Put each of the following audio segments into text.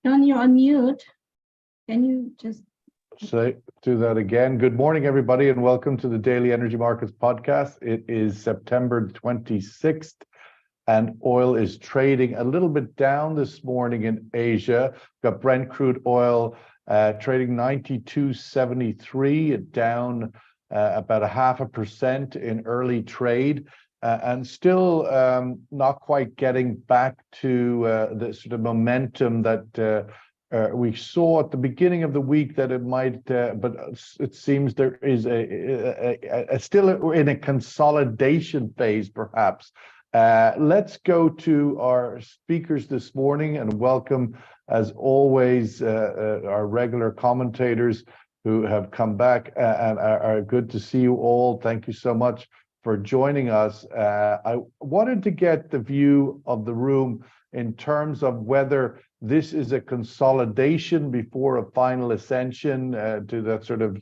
John, you're on mute. Can you just do that again? Good morning, everybody, and welcome to the Daily Energy Markets Podcast. It is September 26th, and oil is trading a little bit down this morning in Asia. We've got Brent crude oil trading 92.73, down about 0.5% in early trade. And still not quite getting back to the sort of momentum that we saw at the beginning of the week that it might, but it seems there is still in a consolidation phase, perhaps. Let's go to our speakers this morning and welcome, as always, our regular commentators who have come back and are good to see you all. Thank you so much for joining us. I wanted to get the view of the room in terms of whether this is a consolidation before a final ascension to that sort of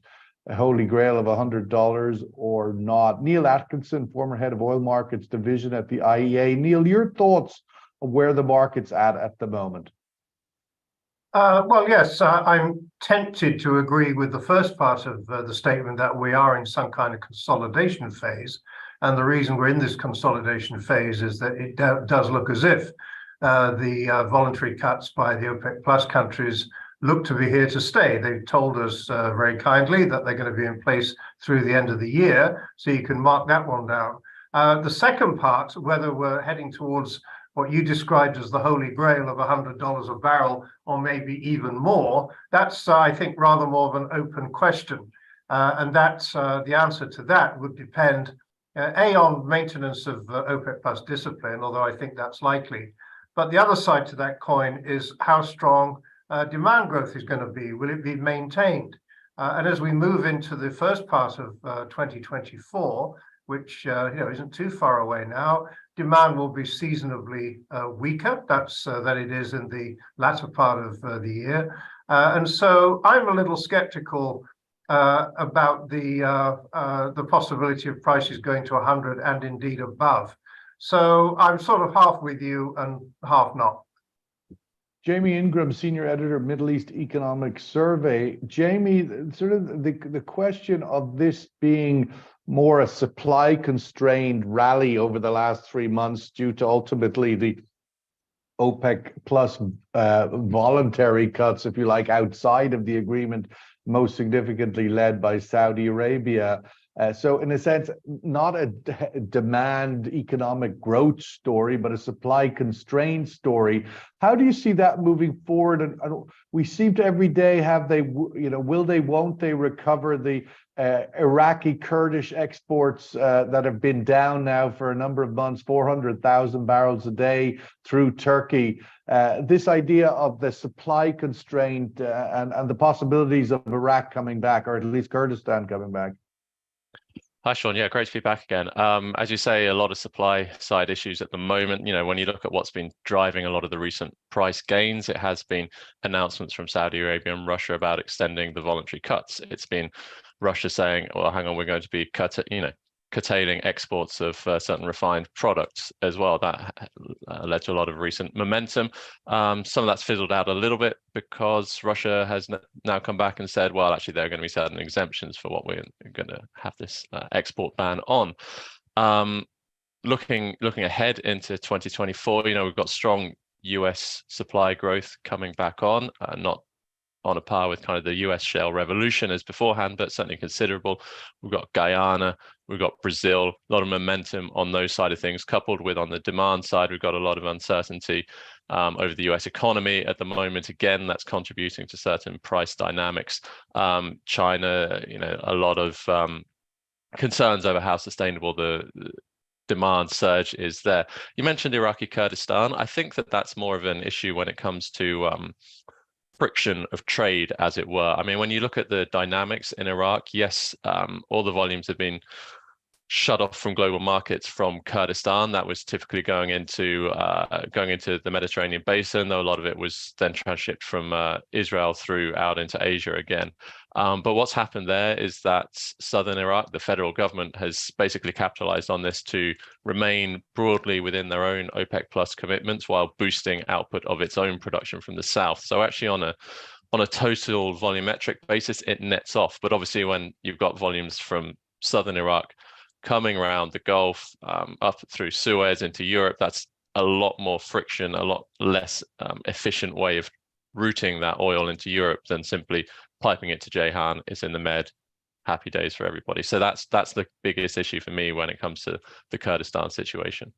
holy grail of $100 or not. Neil Atkinson, former head of oil markets division at the IEA. Neil, your thoughts on where the market's at the moment? Well, yes, I'm tempted to agree with the first part of the statement that we are in some kind of consolidation phase. And the reason we're in this consolidation phase is that it does look as if the voluntary cuts by the OPEC Plus countries look to be here to stay. They've told us very kindly that they're going to be in place through the end of the year. So you can mark that one down. The second part, whether we're heading towards what you described as the holy grail of $100 a barrel, or maybe even more, that's, I think, rather more of an open question. And that's the answer to that would depend, on maintenance of OPEC Plus discipline, although I think that's likely. But the other side to that coin is how strong demand growth is going to be. Will it be maintained? And as we move into the first part of 2024, which isn't too far away now, demand will be seasonably weaker. That's than it is in the latter part of the year, and so I'm a little skeptical about the possibility of prices going to 100 and indeed above. So I'm sort of half with you and half not. Jamie Ingram, senior editor, Middle East Economic Survey. Jamie, sort of the question of this being more a supply-constrained rally over the last 3 months due to ultimately the OPEC Plus voluntary cuts, if you like, outside of the agreement, most significantly led by Saudi Arabia. So in a sense, not a demand economic growth story, but a supply constrained story. How do you see that moving forward? And we seem to every day have will they, won't they recover the Iraqi Kurdish exports that have been down now for a number of months, 400,000 barrels a day through Turkey. This idea of the supply constraint and the possibilities of Iraq coming back, or at least Kurdistan coming back. Hi, Sean. Yeah, great to be back again. As you say, a lot of supply side issues at the moment. When you look at what's been driving a lot of the recent price gains, it has been announcements from Saudi Arabia and Russia about extending the voluntary cuts. It's been Russia saying, well, hang on, we're going to be curtailing exports of certain refined products as well. That led to a lot of recent momentum. Some of that's fizzled out a little bit because Russia has now come back and said, well, actually, there are going to be certain exemptions for what we're going to have this export ban on. looking ahead into 2024, we've got strong US supply growth coming back on, not on a par with kind of the US shale revolution as beforehand, but certainly considerable. We've got Guyana, we've got Brazil, a lot of momentum on those side of things, coupled with on the demand side, we've got a lot of uncertainty over the US economy at the moment. Again, that's contributing to certain price dynamics. China, a lot of concerns over how sustainable the demand surge is there. You mentioned Iraqi Kurdistan. I think that's more of an issue when it comes to friction of trade, as it were. I mean, when you look at the dynamics in Iraq, yes, all the volumes have been shut off from global markets from Kurdistan. That was typically going into the Mediterranean basin, though a lot of it was then transshipped from Israel through out into Asia again. But what's happened there is that southern Iraq, the federal government, has basically capitalized on this to remain broadly within their own OPEC plus commitments while boosting output of its own production from the south. So actually on a total volumetric basis, it nets off. But obviously when you've got volumes from southern Iraq coming around the Gulf, up through Suez into Europe, that's a lot more friction, a lot less efficient way of routing that oil into Europe than simply piping it to Ceyhan. It's in the Med. Happy days for everybody. So that's the biggest issue for me when it comes to the Kurdistan situation.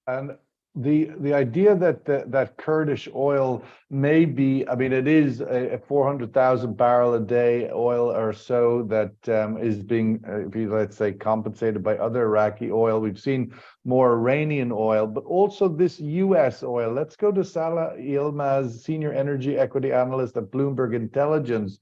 And the idea that Kurdish oil may be, I mean, it is a 400,000 barrel a day oil or so that is being, let's say, compensated by other Iraqi oil. We've seen more Iranian oil, but also this US oil. Let's go to Salah Yilmaz, Senior Energy Equity Analyst at Bloomberg Intelligence.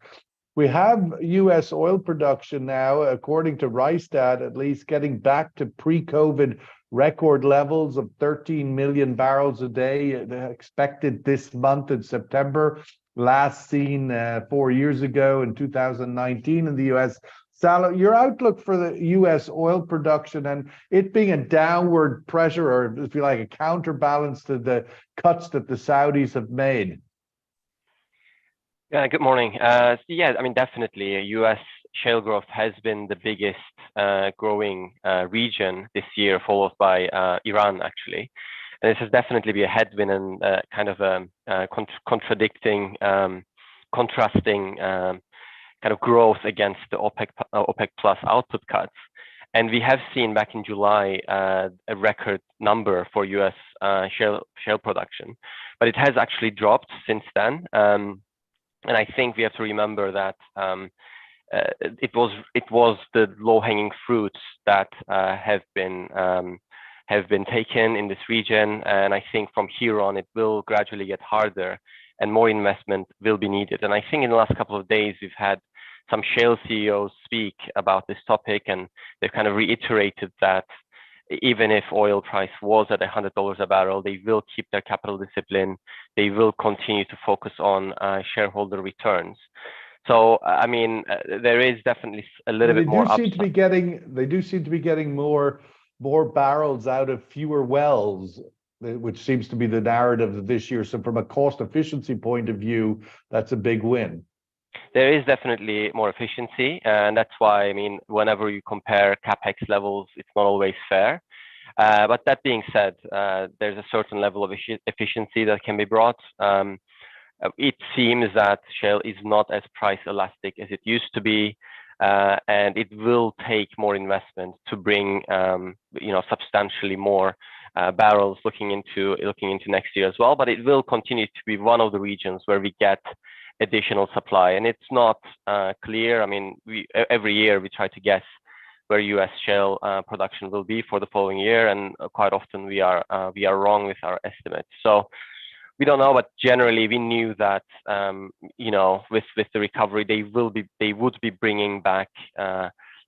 We have US oil production now, according to Rystad, at least getting back to pre-COVID record levels of 13 million barrels a day expected this month in September, last seen 4 years ago in 2019 in the US. Salah, your outlook for the US oil production and it being a downward pressure, or if you like, a counterbalance to the cuts that the Saudis have made? Yeah, good morning. Yeah, I mean, definitely US shale growth has been the biggest growing region this year, followed by Iran, actually. And this has definitely been a headwind and kind of contrasting kind of growth against the OPEC plus output cuts. And we have seen back in July a record number for US shale production, but it has actually dropped since then. And I think we have to remember that it was the low-hanging fruits that have been taken in this region, and I think from here on it will gradually get harder, and more investment will be needed. And I think in the last couple of days we've had some shale CEOs speak about this topic, and they've kind of reiterated that even if oil price was at $100 a barrel, they will keep their capital discipline. They will continue to focus on shareholder returns. So, I mean, there is definitely a little bit more. They do seem to be getting more barrels out of fewer wells, which seems to be the narrative of this year. So, from a cost efficiency point of view, that's a big win. There is definitely more efficiency, and that's why, I mean, whenever you compare capex levels, it's not always fair. But that being said, there's a certain level of efficiency that can be brought. It seems that shale is not as price elastic as it used to be, and it will take more investment to bring, substantially more barrels looking into next year as well. But it will continue to be one of the regions where we get additional supply, and it's not clear. I mean, every year we try to guess where US shale production will be for the following year, and quite often we are wrong with our estimates. So we don't know, but generally we knew that with the recovery they would be bringing back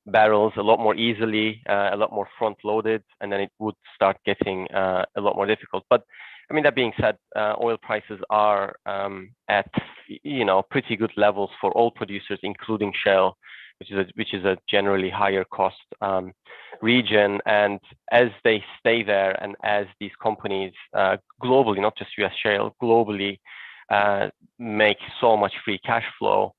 barrels a lot more easily, a lot more front loaded, and then it would start getting a lot more difficult. But I mean, that being said, oil prices are at pretty good levels for all producers, including shale, which is a generally higher cost region. And as they stay there, and as these companies globally, not just US shale, globally make so much free cash flow,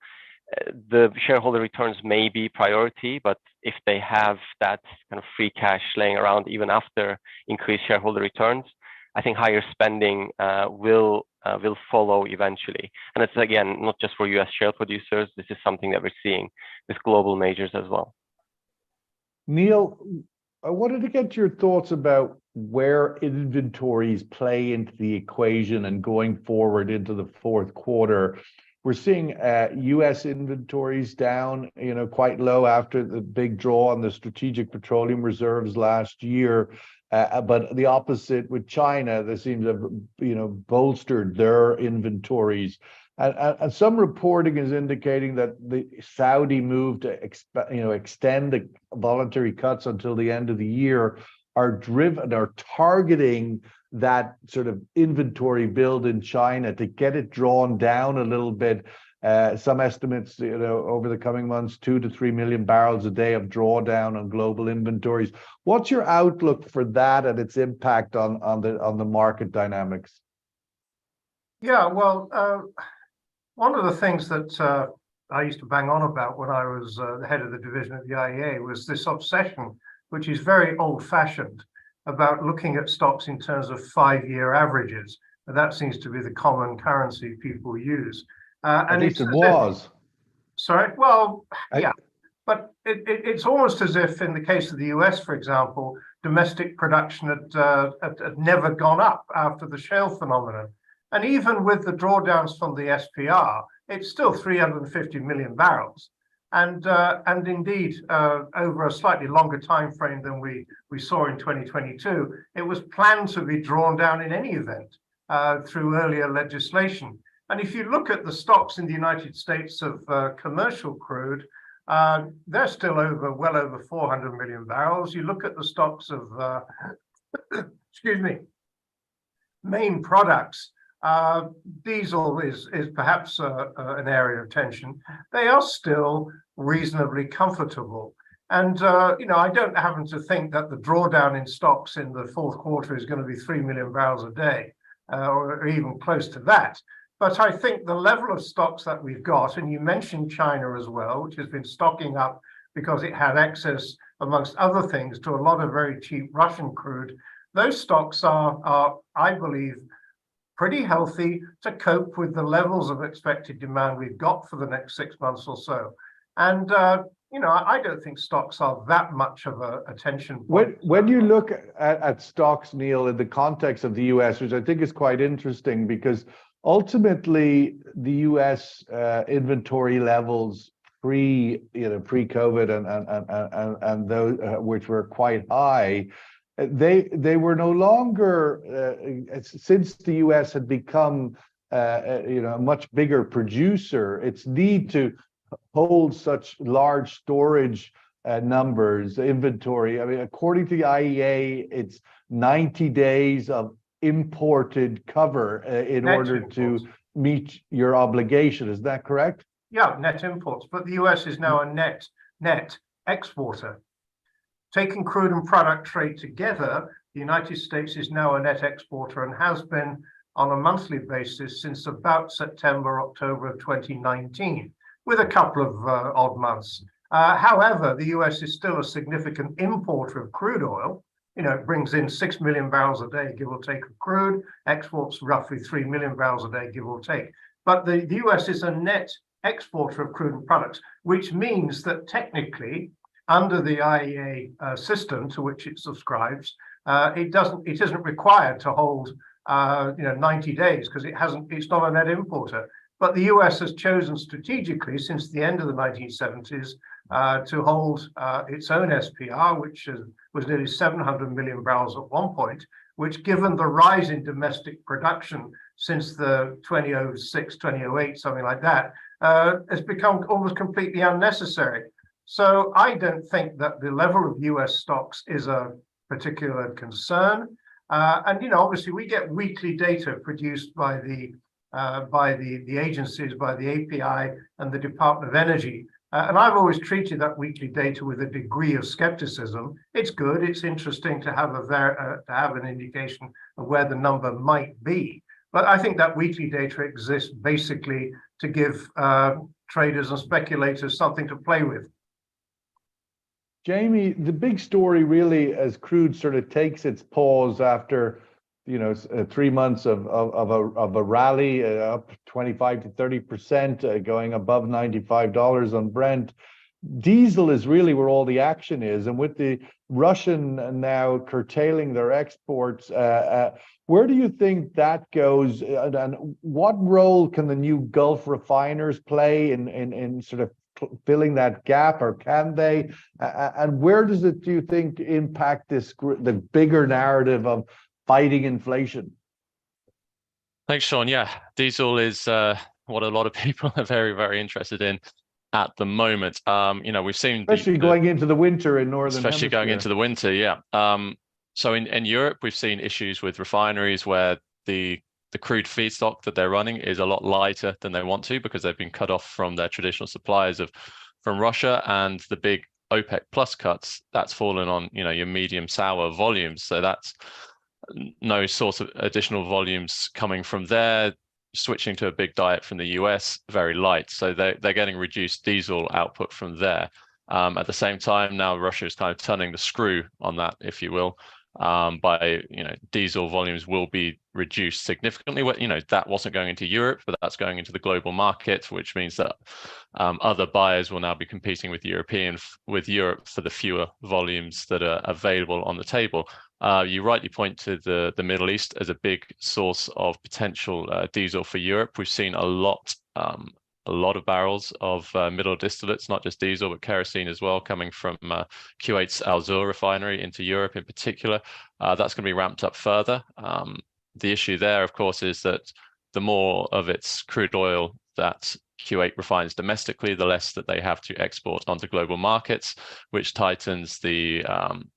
the shareholder returns may be priority, but if they have that kind of free cash laying around even after increased shareholder returns, I think higher spending will follow eventually. And it's, again, not just for US shale producers. This is something that we're seeing with global majors as well. Neil, I wanted to get your thoughts about where inventories play into the equation and going forward into the fourth quarter. We're seeing U.S. inventories down, quite low after the big draw on the strategic petroleum reserves last year. But the opposite with China, they seem to have, bolstered their inventories. And some reporting is indicating that the Saudi move to extend the voluntary cuts until the end of the year are targeting that sort of inventory build in China to get it drawn down a little bit. Some estimates, over the coming months, 2 to 3 million barrels a day of drawdown on global inventories. What's your outlook for that and its impact on the market dynamics? Yeah, well, one of the things that I used to bang on about when I was the head of the division at the IEA was this obsession, which is very old-fashioned, about looking at stocks in terms of 5-year averages. And that seems to be the common currency people use. At least it was. Sorry? Well, yeah. But it's almost as if, in the case of the US, for example, domestic production had never gone up after the shale phenomenon. And even with the drawdowns from the SPR, it's still 350 million barrels. And indeed, over a slightly longer time frame than we saw in 2022, it was planned to be drawn down in any event through earlier legislation. And if you look at the stocks in the United States of commercial crude, they're still well over 400 million barrels. You look at the stocks of, excuse me, main products. Diesel is perhaps an area of tension. They are still reasonably comfortable. And, I don't happen to think that the drawdown in stocks in the fourth quarter is going to be 3 million barrels a day or even close to that. But I think the level of stocks that we've got, and you mentioned China as well, which has been stocking up because it had access, amongst other things, to a lot of very cheap Russian crude. Those stocks are I believe, pretty healthy to cope with the levels of expected demand we've got for the next 6 months or so. And, I don't think stocks are that much of a tension point. When you look at stocks, Neil, in the context of the US, which I think is quite interesting, because ultimately the US inventory levels pre-COVID and those which were quite high, they were no longer, since the US had become a much bigger producer, its need to hold such large storage numbers, inventory. I mean, according to the IEA, it's 90 days of imported cover in order to meet your obligation. Is that correct? Yeah, net imports. But the US is now a net exporter. Taking crude and product trade together, the United States is now a net exporter and has been on a monthly basis since about September, October of 2019, with a couple of odd months. However, the US is still a significant importer of crude oil. It brings in 6 million barrels a day, give or take, of crude, exports roughly 3 million barrels a day, give or take. But the US is a net exporter of crude and products, which means that technically, under the IEA system to which it subscribes, it isn't required to hold 90 days because it's not a net importer. But the US has chosen strategically since the end of the 1970s to hold its own SPR, which was nearly 700 million barrels at one point, which, given the rise in domestic production since the 2006, 2008, something like that, has become almost completely unnecessary. So I don't think that the level of US stocks is a particular concern. And obviously we get weekly data produced by the agencies, by the API and the Department of Energy. And I've always treated that weekly data with a degree of skepticism. It's good, it's interesting to have an indication of where the number might be. But I think that weekly data exists basically to give traders and speculators something to play with. Jamie, the big story really, as crude sort of takes its pause after, 3 months of a rally, up 25 to 30%, going above $95 on Brent. Diesel is really where all the action is, and with the Russian now curtailing their exports, where do you think that goes, and what role can the new Gulf refiners play in sort of filling that gap, or can they? And where does it, do you think, impact the bigger narrative of fighting inflation? Thanks, Sean. Yeah, diesel is what a lot of people are very, very interested in at the moment. We've seen especially going into the winter in northern especially hemisphere. going into the winter, yeah. So in Europe, we've seen issues with refineries where the crude feedstock that they're running is a lot lighter than they want to, because they've been cut off from their traditional suppliers from Russia, and the big OPEC plus cuts, that's fallen on your medium sour volumes. So that's no source of additional volumes coming from there. Switching to a big diet from the US, very light. So they're getting reduced diesel output from there. At the same time, now Russia is kind of turning the screw on that, if you will, by diesel volumes will be reduced significantly. That wasn't going into Europe, but that's going into the global market, which means that other buyers will now be competing with Europe for the fewer volumes that are available on the table. You rightly point to the Middle East as a big source of potential diesel for Europe. We've seen a lot of barrels of middle distillates, not just diesel, but kerosene as well, coming from Kuwait's Al Zour refinery into Europe in particular. That's going to be ramped up further. The issue there, of course, is that the more of its crude oil that Kuwait refines domestically, the less that they have to export onto global markets, which tightens the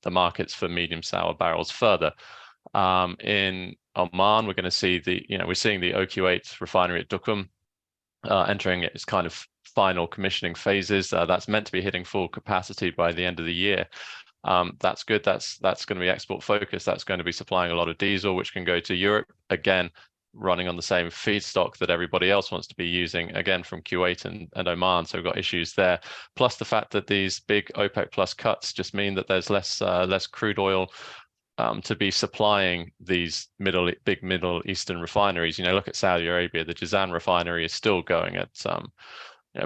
markets for medium sour barrels further. In Oman, we're going to see we're seeing the OQ8 refinery at Duqm entering its kind of final commissioning phases. That's meant to be hitting full capacity by the end of the year. That's good. That's going to be export focused. That's going to be supplying a lot of diesel, which can go to Europe, again, running on the same feedstock that everybody else wants to be using, again, from Kuwait and Oman. So we've got issues there. Plus the fact that these big OPEC plus cuts just mean that there's less crude oil to be supplying these big Middle Eastern refineries. Look at Saudi Arabia. The Jazan refinery is still going at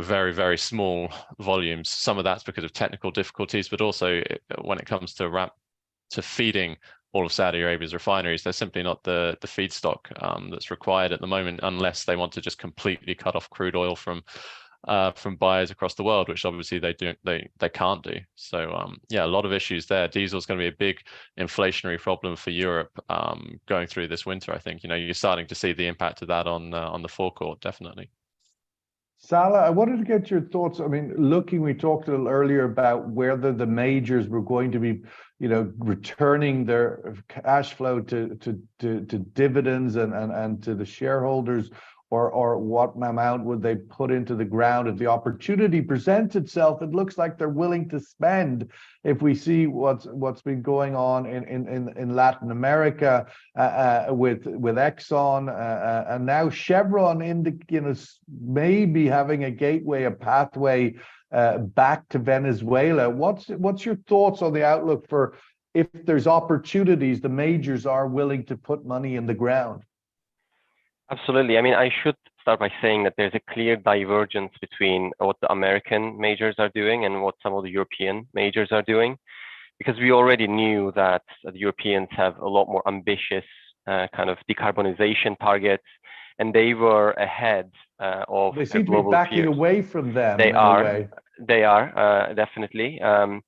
very, very small volumes. Some of that's because of technical difficulties, but also when it comes to feeding all of Saudi Arabia's refineries, there's simply not the feedstock that's required at the moment, unless they want to just completely cut off crude oil from buyers across the world, which obviously they can't do. So a lot of issues there. Diesel is going to be a big inflationary problem for Europe going through this winter. I think you're starting to see the impact of that on the forecourt, definitely. Salah, I wanted to get your thoughts. I mean, we talked a little earlier about whether the majors were going to be, returning their cash flow to dividends and to the shareholders, or what amount would they put into the ground if the opportunity presents itself. It looks like they're willing to spend. If we see what's been going on in Latin America with Exxon and now Chevron, maybe having a pathway back to Venezuela. What's your thoughts on the outlook for if there's opportunities, the majors are willing to put money in the ground? Absolutely. I mean, I should start by saying that there's a clear divergence between what the American majors are doing and what some of the European majors are doing, because we already knew that the Europeans have a lot more ambitious kind of decarbonization targets, and they were ahead of they seem global to be backing peers. away from them. They in are. A way. They are definitely. And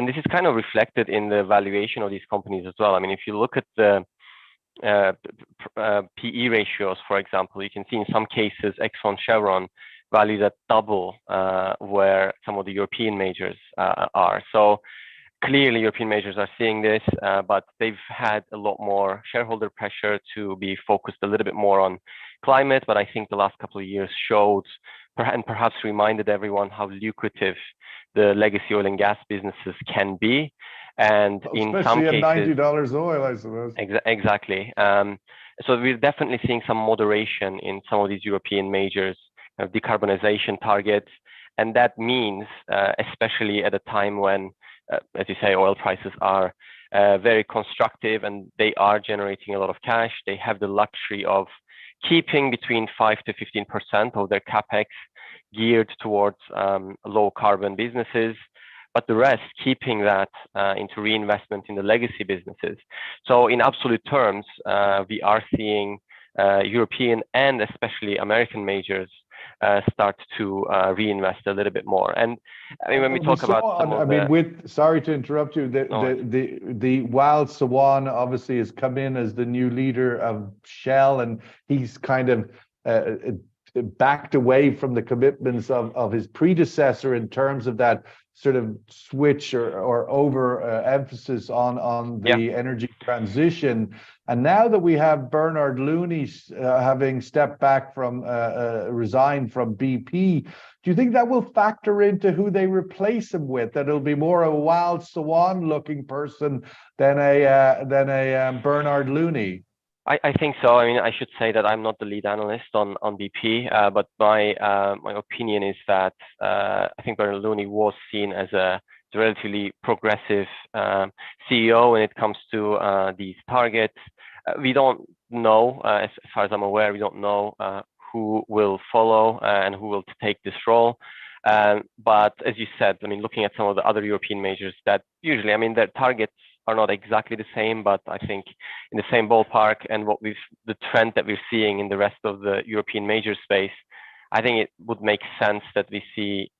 this is kind of reflected in the valuation of these companies as well. I mean, if you look at the PE ratios, for example, you can see in some cases Exxon, Chevron valued at double where some of the European majors are. So clearly European majors are seeing this, but they've had a lot more shareholder pressure to be focused a little bit more on climate. But I think the last couple of years showed and perhaps reminded everyone how lucrative the legacy oil and gas businesses can be. And in some cases, especially at $90 oil, I suppose. Exactly. So we're definitely seeing some moderation in some of these European majors decarbonization targets. And that means, especially at a time when, as you say, oil prices are very constructive and they are generating a lot of cash, they have the luxury of keeping between 5 to 15% of their capex geared towards low carbon businesses, but the rest keeping that into reinvestment in the legacy businesses. So in absolute terms, we are seeing European and especially American majors start to reinvest a little bit more. And I mean, when we talk about some of sorry to interrupt you, the Wael Sawan obviously has come in as the new leader of Shell, and he's kind of backed away from the commitments of his predecessor in terms of that sort of switch or over emphasis on the energy transition. And now that we have Bernard Looney having stepped back from resigned from BP, do you think that will factor into who they replace him with? That it'll be more a Wael Sawan looking person than a Bernard Looney? I think so. I mean, I should say that I'm not the lead analyst on BP, but my opinion is that I think Bernard Looney was seen as a relatively progressive CEO when it comes to these targets. We don't know, as far as I'm aware, we don't know who will follow and who will take this role. But as you said, I mean, looking at some of the other European majors, that usually, I mean, their targets are not exactly the same, but I think in the same ballpark. And the trend that we're seeing in the rest of the European major space, I think it would make sense that we see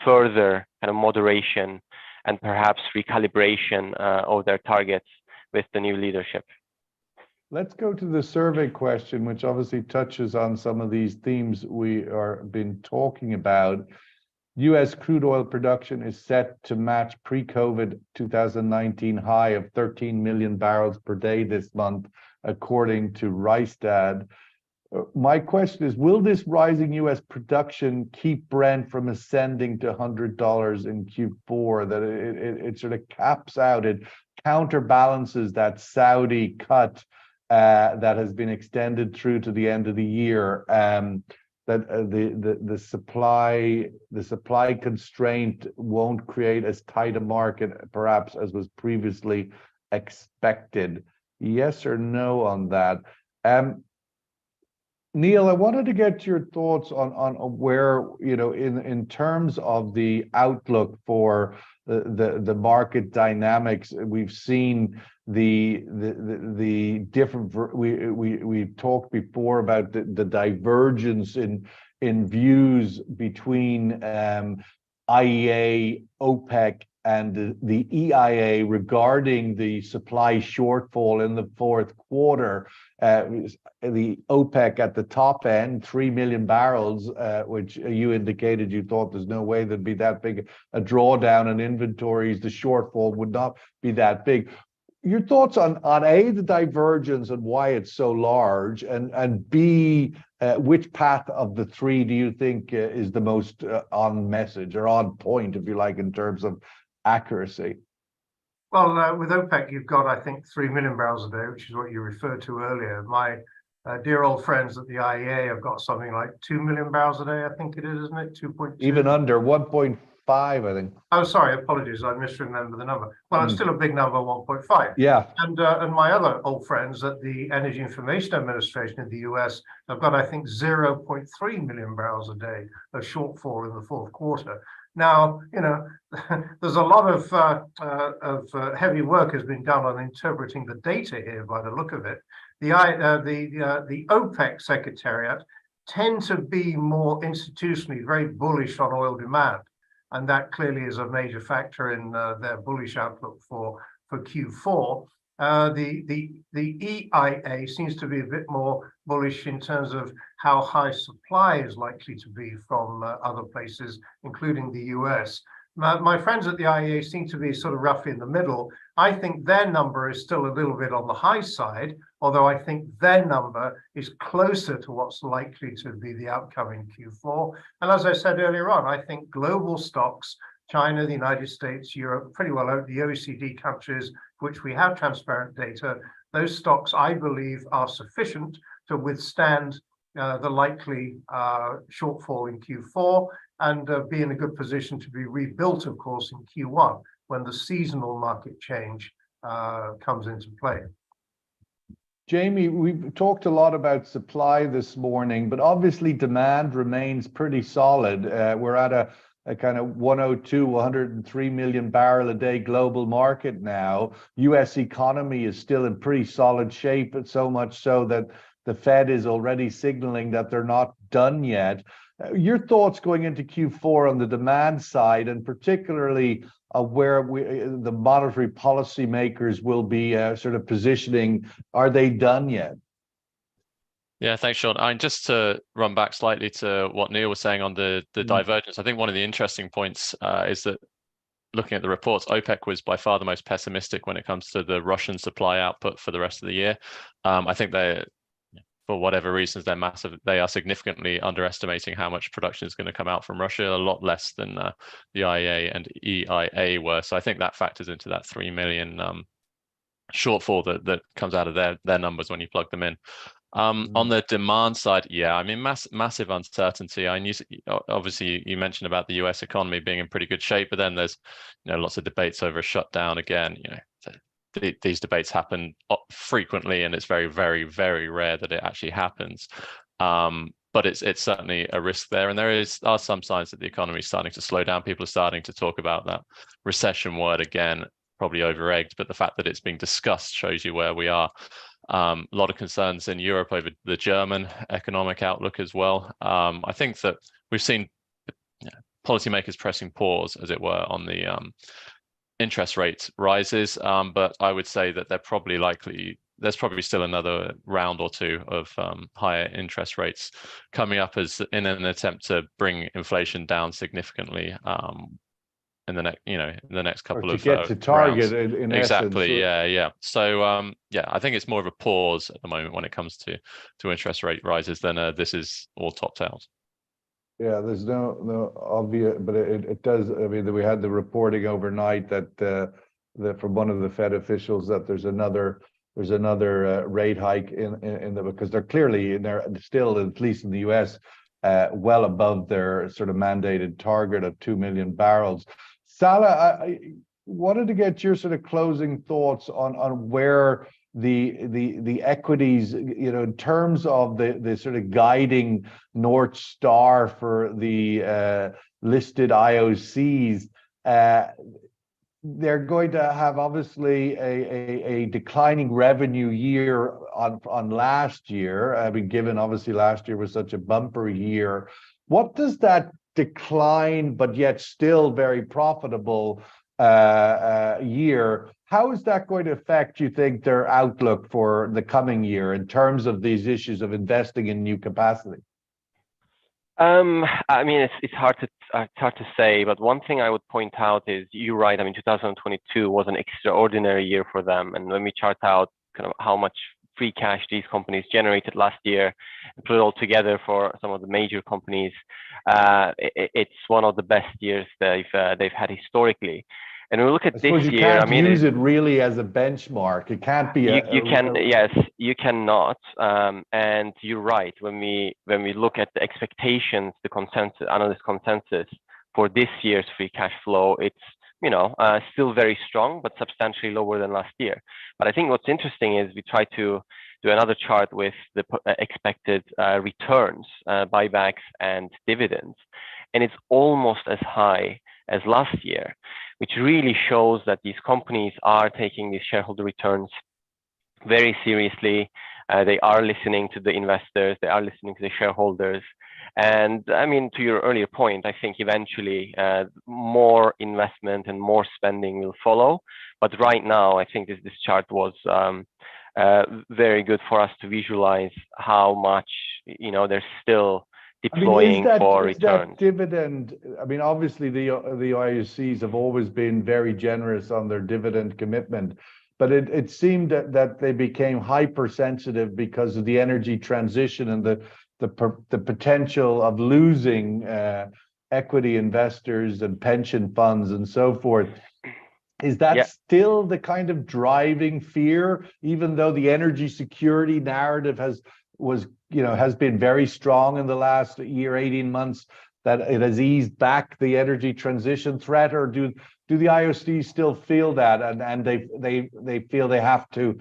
further kind of moderation and perhaps recalibration of their targets with the new leadership. Let's go to the survey question, which obviously touches on some of these themes we are been talking about. U.S. crude oil production is set to match pre-COVID 2019 high of 13 million barrels per day this month, according to Rystad. My question is, will this rising U.S. production keep Brent from ascending to $100 in Q4, that it sort of caps out, it counterbalances that Saudi cut that has been extended through to the end of the year? That the supply constraint won't create as tight a market, perhaps, as was previously expected. Yes or no on that? Neil, I wanted to get your thoughts on where, you know, in terms of the outlook for the market dynamics. We've seen the different, we talked before about the divergence in views between IEA, OPEC, and the EIA regarding the supply shortfall in the fourth quarter. The OPEC at the top end, 3 million barrels, which you indicated you thought there's no way there'd be that big a drawdown in inventories. The shortfall would not be that big. Your thoughts on A, the divergence and why it's so large, and B, which path of the three do you think is the most on message or on point, if you like, in terms of accuracy? Well, with OPEC, you've got, I think, 3 million barrels a day, which is what you referred to earlier. My dear old friends at the IEA have got something like 2 million barrels a day, I think it is, isn't it? 2.2? Even under 1.5, I think. Oh, sorry, apologies, I misremember the number. Well, it's still a big number, 1.5. Yeah. And my other old friends at the Energy Information Administration in the US have got, I think, 0.3 million barrels a day of shortfall in the fourth quarter. Now, you know, there's a lot of heavy work has been done on interpreting the data here by the look of it. The OPEC Secretariat tend to be more institutionally very bullish on oil demand. And that clearly is a major factor in their bullish outlook for Q4. The EIA seems to be a bit more bullish in terms of how high supply is likely to be from other places, including the US. My friends at the IEA seem to be sort of roughly in the middle. I think their number is still a little bit on the high side, although I think their number is closer to what's likely to be the outcome in Q4. And as I said earlier on, I think global stocks, China, the United States, Europe, pretty well the OECD countries, which we have transparent data, those stocks, I believe, are sufficient to withstand the likely shortfall in Q4 and be in a good position to be rebuilt, of course, in Q1 when the seasonal market change comes into play. Jamie, we've talked a lot about supply this morning, but obviously demand remains pretty solid. We're at a kind of 102, 103 million barrel a day global market now. US economy is still in pretty solid shape, but so much so that the Fed is already signaling that they're not done yet. Your thoughts going into Q4 on the demand side, and particularly where the monetary policy makers will be sort of positioning, are they done yet? Yeah, thanks, Sean. And just to run back slightly to what Neil was saying on the divergence, I think one of the interesting points is that looking at the reports, OPEC was by far the most pessimistic when it comes to the Russian supply output for the rest of the year. I think they, for whatever reasons, they're massive. They are significantly underestimating how much production is going to come out from Russia, a lot less than the IEA and EIA were. So I think that factors into that 3 million shortfall that comes out of their numbers when you plug them in. On the demand side, yeah, I mean, massive uncertainty. I knew, obviously, you mentioned about the US economy being in pretty good shape, but then there's, lots of debates over a shutdown again. These debates happen frequently, and it's very, very, very rare that it actually happens. But it's certainly a risk there, and there are some signs that the economy is starting to slow down. People are starting to talk about that recession word again, probably over-egged, but the fact that it's being discussed shows you where we are. A lot of concerns in Europe over the German economic outlook as well. I think that we've seen policymakers pressing pause, as it were, on the interest rate rises, but I would say that there's probably still another round or two of higher interest rates coming up as in an attempt to bring inflation down significantly in the next couple of to get to target rounds. in Exactly, essence. yeah. So I think it's more of a pause at the moment when it comes to interest rate rises than this is all topped out. Yeah, there's no obvious, but it does. I mean, we had the reporting overnight that from one of the Fed officials that there's another rate hike because they're clearly still, at least in the US, well above their sort of mandated target of 2 million barrels. Salah, I wanted to get your sort of closing thoughts on where the equities, in terms of the sort of guiding North Star for the listed IOCs. They're going to have obviously a declining revenue year on last year. I mean, given obviously last year was such a bumper year. What does that decline, but yet still very profitable year, how is that going to affect, you think, their outlook for the coming year in terms of these issues of investing in new capacity? I mean, it's hard to say, but one thing I would point out is you're right. I mean, 2022 was an extraordinary year for them, and when we chart out kind of how much free cash these companies generated last year and put it all together for some of the major companies, it's one of the best years they've had historically. And we look at this year. I mean, use it really as a benchmark. It can't be. Yes, you cannot. And you're right. When we look at the expectations, the consensus, analyst consensus for this year's free cash flow, it's still very strong, but substantially lower than last year. But I think what's interesting is we try to do another chart with the expected returns, buybacks and dividends, and it's almost as high as last year, which really shows that these companies are taking these shareholder returns very seriously. They are listening to the investors, they are listening to the shareholders. And I mean, to your earlier point, I think eventually more investment and more spending will follow. But right now, I think this chart was very good for us to visualize how much they're still deploying for returns. That dividend, I mean, obviously the IOCs have always been very generous on their dividend commitment, but it seemed that they became hypersensitive because of the energy transition and the potential of losing equity investors and pension funds and so forth. Is that still the kind of driving fear, even though the energy security narrative has has been very strong in the last year, 18 months, that it has eased back the energy transition threat, or do the IOCs still feel that, and they feel they have to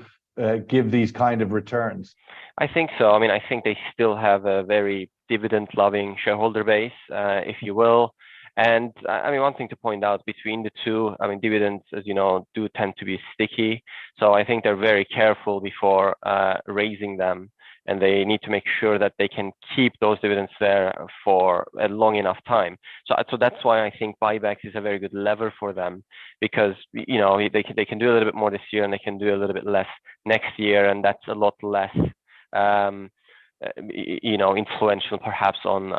give these kind of returns? I think so. I mean, I think they still have a very dividend-loving shareholder base, if you will. And I mean, one thing to point out between the two, I mean, dividends, as you know, do tend to be sticky. So I think they're very careful before raising them, and they need to make sure that they can keep those dividends there for a long enough time. So that's why I think buybacks is a very good lever for them, because they can do a little bit more this year, and they can do a little bit less next year, and that's a lot less influential perhaps on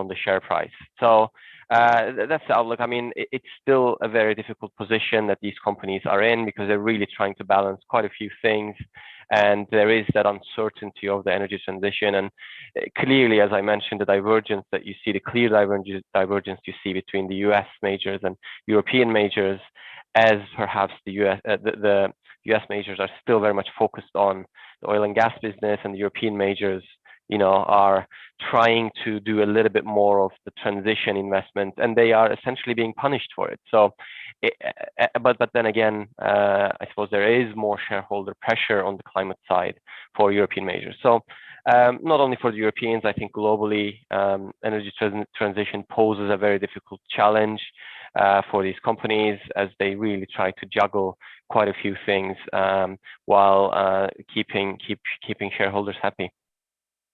the share price. So that's the outlook. I mean, it's still a very difficult position that these companies are in, because they're really trying to balance quite a few things, and there is that uncertainty of the energy transition. And clearly, as I mentioned, the divergence that you see, the clear divergence you see between the US majors and European majors, as perhaps the US majors are still very much focused on the oil and gas business, and the European majors, are trying to do a little bit more of the transition investment, and they are essentially being punished for it. So, but then again, I suppose there is more shareholder pressure on the climate side for European majors. So, not only for the Europeans, I think globally, energy transition poses a very difficult challenge for these companies, as they really try to juggle quite a few things while keeping shareholders happy.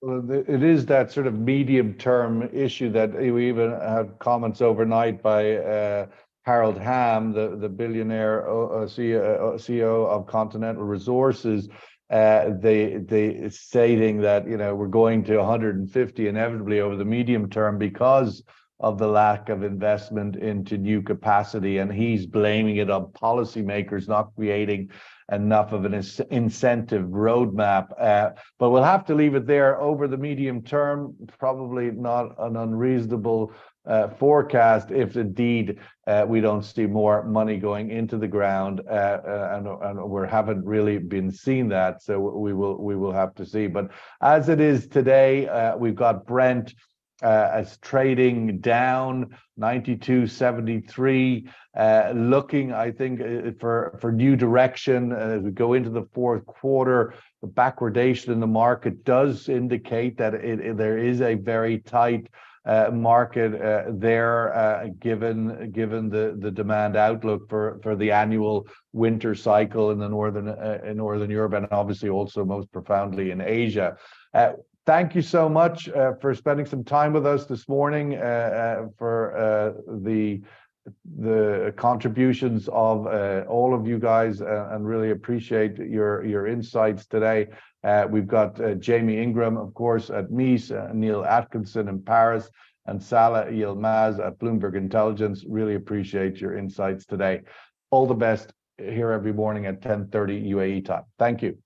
Well, it is that sort of medium-term issue that we even had comments overnight by Harold Hamm, the billionaire CEO of Continental Resources, they stating that we're going to 150 inevitably over the medium term because of the lack of investment into new capacity, and he's blaming it on policymakers not creating enough of an incentive roadmap. But we'll have to leave it there. Over the medium term, probably not an unreasonable forecast if indeed we don't see more money going into the ground, and we haven't really been seeing that. So we will have to see. But as it is today, we've got Brent as trading down 92.73, looking, I think, for new direction as we go into the fourth quarter. The backwardation in the market does indicate that there is a very tight market there, given the demand outlook for the annual winter cycle in the northern Europe, and obviously also most profoundly in Asia. Thank you so much for spending some time with us this morning, for the contributions of all of you guys, and really appreciate your insights today. We've got Jamie Ingram, of course, at Mees, Neil Atkinson in Paris, and Salah Yilmaz at Bloomberg Intelligence. Really appreciate your insights today. All the best here every morning at 10:30 UAE time. Thank you.